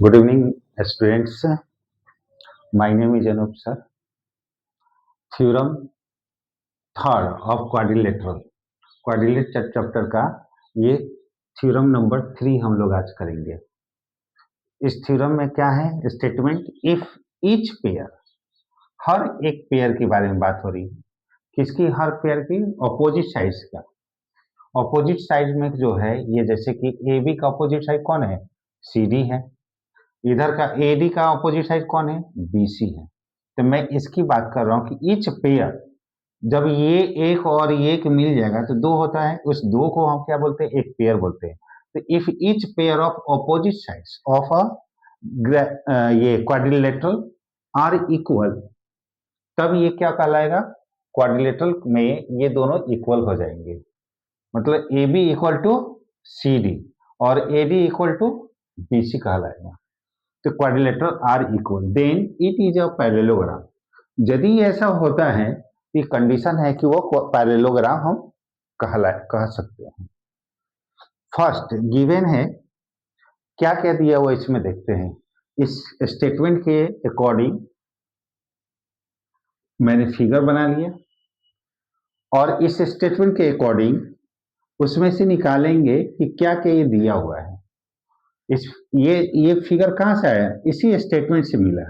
Good evening, students. My name is Anup sir. Theorem third of quadrilateral quadrilateral chapter का ये theorem number 3 हम लोग आज करेंगे। इस थ्योरम में क्या है? स्टेटमेंट इफ ईच पेयर, हर एक पेयर के बारे में बात हो रही है। किसकी? हर पेयर की ऑपोजिट साइड्स का। ऑपोजिट साइड में जो है ये, जैसे कि ए बी का ऑपोजिट साइड कौन है? सी डी है। इधर का ए डी का ऑपोजिट साइड कौन है? बी सी है। तो मैं इसकी बात कर रहा हूं कि ईच पेयर, जब ये एक और ये एक मिल जाएगा तो दो होता है, उस दो को हम क्या बोलते हैं? एक पेयर बोलते हैं। तो if each pair of opposite sides of अ ये क्वाड्रिलेटरल आर इक्वल, तब ये क्या कहलाएगा? क्वाड्रिलेटरल में ये दोनों इक्वल हो जाएंगे। मतलब A B equal to C D और A D equal to B C कहलाएगा। तो quadrilateral are equal, then it is a parallelogram. यदि ऐसा होता है, ये कंडीशन है कि वो पैरेललोग्राम हम कह सकते हैं। फर्स्ट गिवन है, क्या कह दिया वो इसमें देखते हैं। इस स्टेटमेंट के अकॉर्डिंग मैंने फिगर बना लिया और इस स्टेटमेंट के अकॉर्डिंग उसमें से निकालेंगे कि क्या क्या ये दिया हुआ है। इस ये फिगर कहाँ से आया? इसी स्टेटमेंट से मिला।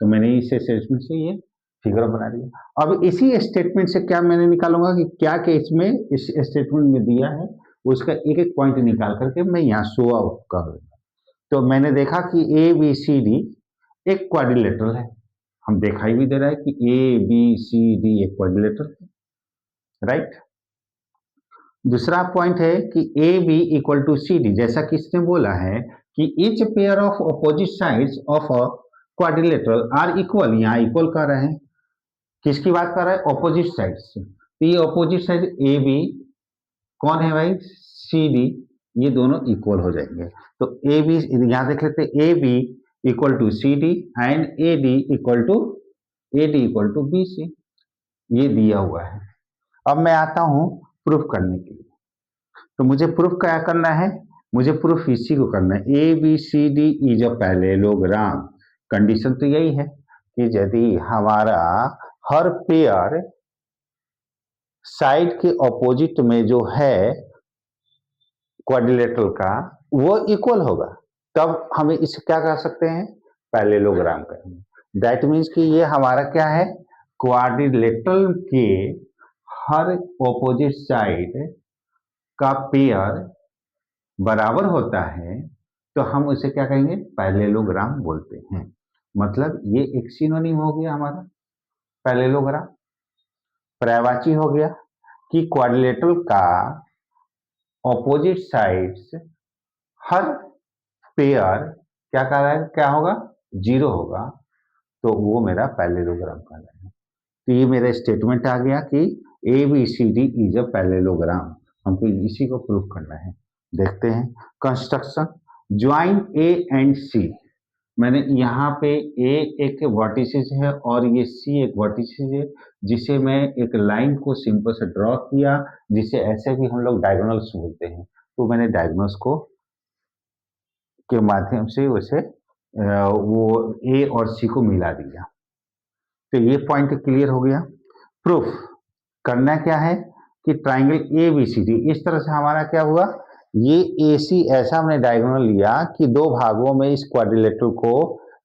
तो मैंने इस स्टेटमेंट से ये फिगर बना लिया। अब इसी स्टेटमेंट से क्या मैंने निकालूंगा कि क्या क्या इसमें इस स्टेटमेंट में दिया है, उसका एक एक पॉइंट निकाल करके मैं यहाँ शो आउट कर दूंगा। तो मैंने देखा कि ए बी सी डी एक क्वाड्रिलेटरल है। हम दिखाई भी दे रहा है कि ए बी सी डी एक क्वाड्रिलेटरल है, राइट। दूसरा पॉइंट है कि A B equal to C D, जैसा कि इसने बोला है कि each pair of opposite sides of a quadrilateral are equal, यहाँ इक्वल कर रहे हैं। किसकी बात कर रहा है? ऑपोजिट साइड से। तो ये ऑपोजिट साइड ए बी कौन है भाई? सी डी, ये दोनों इक्वल हो जाएंगे। तो ए बी यहां देख लेते हैं, A B equal to C D and A D equal to B C, ये दिया हुआ है। अब मैं आता हूं प्रूफ करने के लिए। तो मुझे प्रूफ क्या करना है? मुझे प्रूफ इसी को करना है, A B C D is a parallelogram. Condition तो यही है कि यदि हमारा हर पेयर साइड के ऑपोजिट में जो है क्वाड्रिलेटरल का, वो इक्वल होगा, तब हमें इसे क्या कर सकते हैं? पैरेललोग्राम करेंगे। दैट मीन्स कि ये हमारा क्या है? क्वाड्रिलेटरल के हर ऑपोजिट साइड का पेयर बराबर होता है, तो हम उसे क्या कहेंगे? पैरेललोग्राम बोलते हैं। मतलब ये एक सिनोनिम हो गया हमारा पैरेललोग्राम। पर्यायवाची हो गया कि क्वाड्रिलेटरल का ऑपोजिट साइड्स हर पेयर क्या कह रहा है? क्या होगा? जीरो होगा, तो वो मेरा पैरेललोग्राम कहलाएगा। तो ये मेरा स्टेटमेंट आ गया कि A B C D is a parallelogram. हमको इसी को प्रूव करना है। देखते हैं construction. Join A and C, मैंने यहाँ पे ए एक वर्टिसेस है और ये सी एक वर्टिसेस है, जिसे मैं एक लाइन को सिंपल से ड्रॉ किया, जिसे ऐसे भी हम लोग डायगोनल्स बोलते हैं। तो मैंने डायगोनल्स को के माध्यम से उसे वो ए और सी को मिला दिया। तो ये पॉइंट क्लियर हो गया। प्रूफ करना क्या है कि triangle A B C D, इस तरह से हमारा क्या हुआ? ये ए सी ऐसा हमने डायगोनल लिया कि दो भागों में इस क्वाड्रिलेटरल को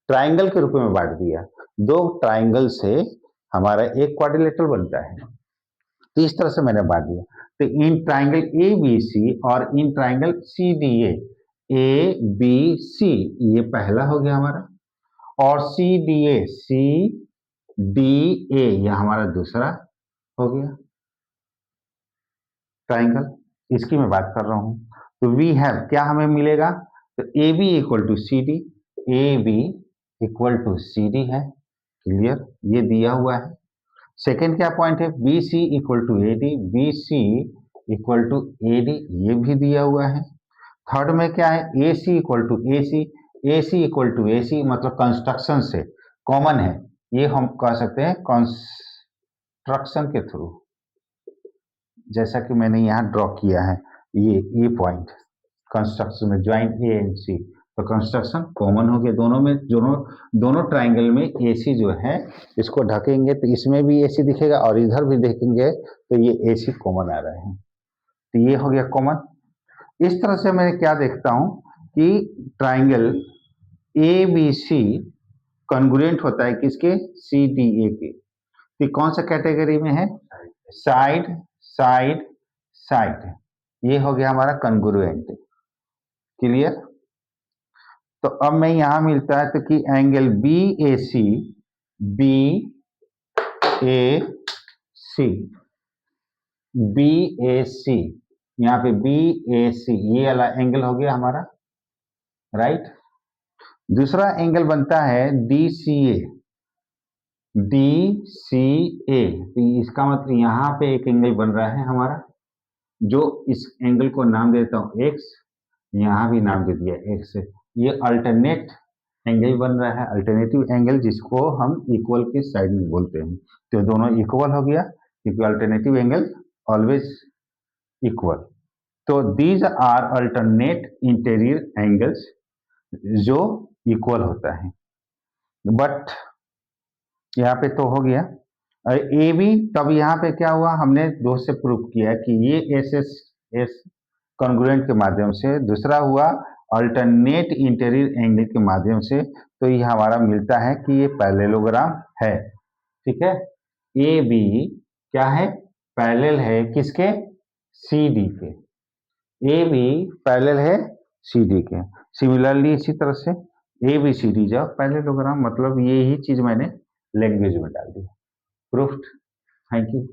ट्राइंगल के रूप में बांट दिया। दो ट्राइंगल से हमारा एक क्वाड्रिलेटरल बनता है, तो इस तरह से मैंने बांट दिया। तो in triangle A B C और इन triangle C D A B C, ये पहला हो गया हमारा, और सी डी ए, सी डी ए, यह हमारा दूसरा हो गया ट्राइंगल। इसकी मैं बात कर रहा हूं। तो वी हैव, क्या हमें मिलेगा? तो A B equal to C D, A B equal to C D है, क्लियर, ये दिया हुआ है। सेकेंड क्या पॉइंट है? B C equal to A D, B C equal to A D, ये भी दिया हुआ है। थर्ड में क्या है? A C equal to A C, A C equal to A C, मतलब कंस्ट्रक्शन से कॉमन है, ये हम कह सकते हैं कंस्ट्रक्शन के थ्रू, जैसा कि मैंने यहाँ ड्रॉ किया है ये पॉइंट कंस्ट्रक्शन में ज्वाइन ए एंड सी, तो कंस्ट्रक्शन कॉमन हो गया दोनों में, दोनों ट्राइंगल में एसी जो है इसको ढकेंगे तो इसमें भी एसी दिखेगा और इधर भी देखेंगे तो ये एसी कॉमन आ रहे हैं, तो ये हो गया कॉमन। इस तरह से मैं क्या देखता हूं कि triangle A B C congruent होता है किसके, सी डी ए के, तो कौन सा कैटेगरी में है, साइड साइड साइड, ये हो गया हमारा कॉन्ग्रुएंट। क्लियर। तो अब मैं यहां मिलता है तो कि एंगल बी ए सी, बी ए सी, बी ए सी, यहाँ पे बी ए सी ये वाला एंगल हो गया हमारा, राइट। दूसरा एंगल बनता है डी सी ए, डी सी ए, तो इसका मतलब यहाँ पे एक एंगल बन रहा है हमारा, जो इस एंगल को नाम देता हूँ एक्स, यहाँ भी नाम दे दिया एक्स। ये अल्टरनेट एंगल बन रहा है, अल्टरनेटिव एंगल, जिसको हम इक्वल के साइड में बोलते हैं, तो दोनों इक्वल हो गया क्योंकि अल्टरनेटिव एंगल ऑलवेज इक्वल। तो these are alternate interior angles जो इक्वल होता है। बट यहाँ पे तो हो गया ए बी, तब यहाँ पे क्या हुआ, हमने दो से प्रूव किया कि ये एस एस एस कॉन्ग्रुएंट के माध्यम से, दूसरा हुआ अल्टरनेट इंटीरियर एंगल के माध्यम से, तो ये हमारा मिलता है कि ये पैरेललोग्राम है। ठीक है, ए बी क्या है, पैरेलल है किसके, सी डी के, ए बी पैरेलल है सी डी के। सिमिलरली इसी तरह से ए बी सी डी जाओ पैरेललोग्राम, मतलब ये ही चीज मैंने लैंग्वेज में डाल दी, प्रूफ्ड। Thank you.